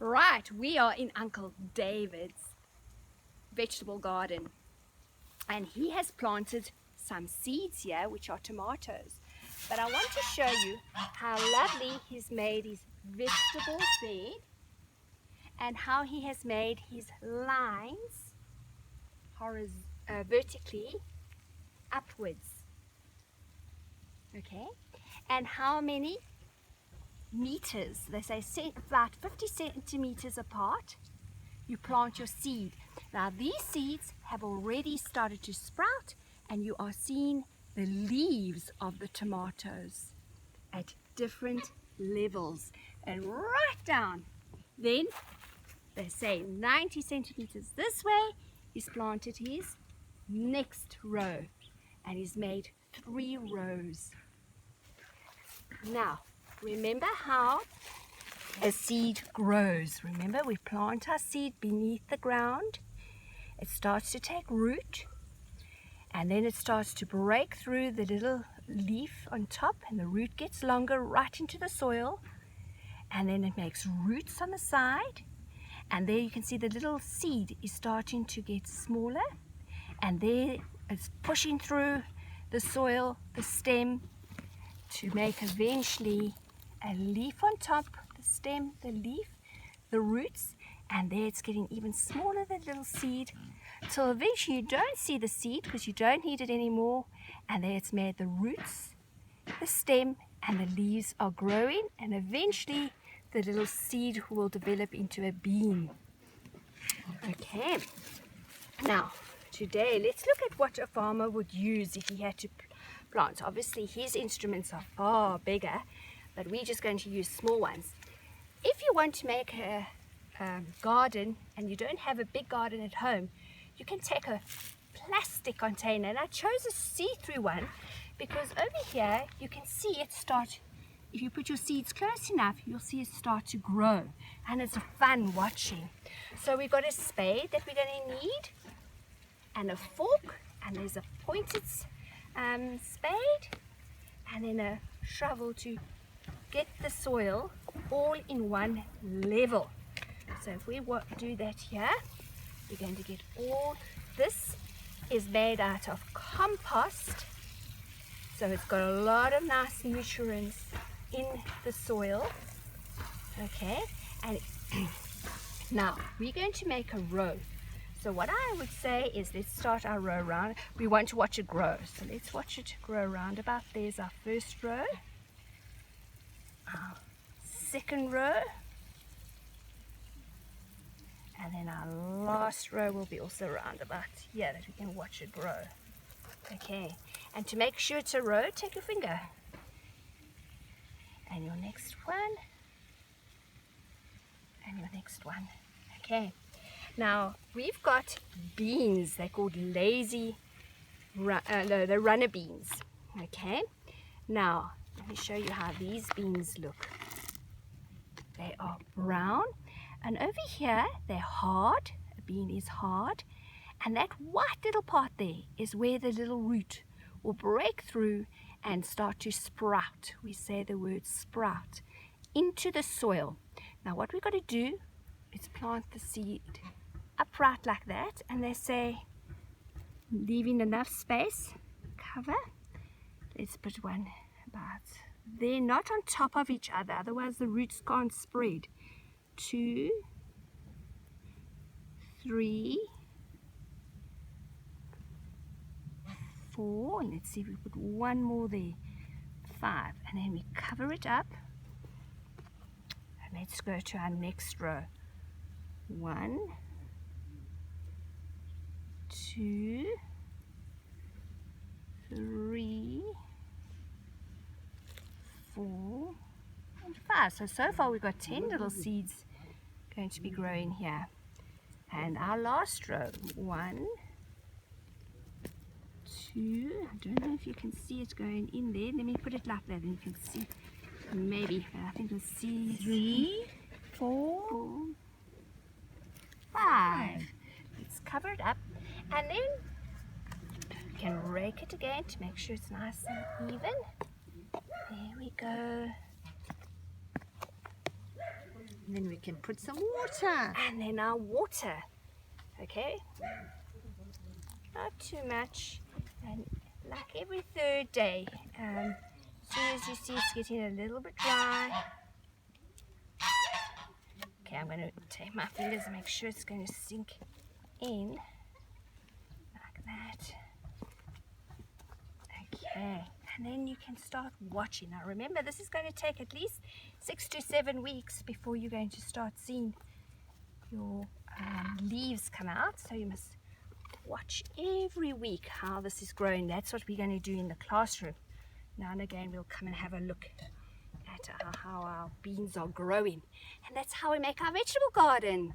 Right, we are in Uncle David's vegetable garden, and he has planted some seeds here which are tomatoes. But I want to show you how lovely he's made his vegetable bed and how he has made his lines vertically upwards. Okay, and how many meters, they say about 50 centimeters apart, you plant your seed. Now these seeds have already started to sprout, and you are seeing the leaves of the tomatoes at different levels, and right down then they say 90 centimeters this way he's planted his next row, and he's made 3 rows. Now remember how a seed grows. Remember, we plant our seed beneath the ground. It starts to take root, and then it starts to break through the little leaf on top, and the root gets longer right into the soil, and then it makes roots on the side, and there you can see the little seed is starting to get smaller, and there it's pushing through the soil, the stem, to make eventually a leaf on top, the stem, the leaf, the roots, and there it's getting even smaller, the little seed, till eventually you don't see the seed because you don't need it anymore, and there it's made the roots, the stem, and the leaves are growing, and eventually the little seed will develop into a bean. Okay, now today let's look at what a farmer would use if he had to plant. Obviously his instruments are far bigger, but we're just going to use small ones. If you want to make a garden and you don't have a big garden at home, you can take a plastic container, and I chose a see-through one because over here you can see it start. If you put your seeds close enough, you'll see it start to grow, and it's fun watching. So we've got a spade that we're going to need, and a fork, and there's a pointed spade, and then a shovel to get the soil all in one level. So if we do that here, we're going to get all this is made out of compost, so it's got a lot of nice nutrients in the soil. Okay, and now we're going to make a row. So what I would say is, let's start our row round. We want to watch it grow, so let's watch it grow round about. There's our first row, our second row, and then our last row will be also round about here, that we can watch it grow. Okay, and to make sure it's a row, take your finger, and your next one, and your next one. Okay, now we've got beans. They're called the runner beans. Okay, now let me show you how these beans look. They are brown, and over here they're hard. A bean is hard, and that white little part there is where the little root will break through and start to sprout. We say the word sprout into the soil. Now what we've got to do is plant the seed upright like that, and they say leaving enough space, cover. Let's put one about there, not on top of each other, otherwise the roots can't spread. 2, 3, 4, and let's see if we put one more there, 5, and then we cover it up, and let's go to our next row. 1, 2, 3, 4, and 5. So far we've got 10 little seeds going to be growing here. And our last row, 1, 2, I don't know if you can see it going in there. Let me put it like that and you can see, maybe, I think you'll see 3, 4, 5. Let's cover it up, and then you can rake it again to make sure it's nice and even. There we go. And then we can put some water. And then our water. Okay? Not too much. And like every third day. As soon as you see it's getting a little bit dry. Okay, I'm going to take my fingers and make sure it's going to sink in. Like that. Okay. And then you can start watching. Now remember, this is going to take at least 6 to 7 weeks before you're going to start seeing your leaves come out. So you must watch every week how this is growing. That's what we're going to do in the classroom. Now and again we'll come and have a look at how our beans are growing. And that's how we make our vegetable garden.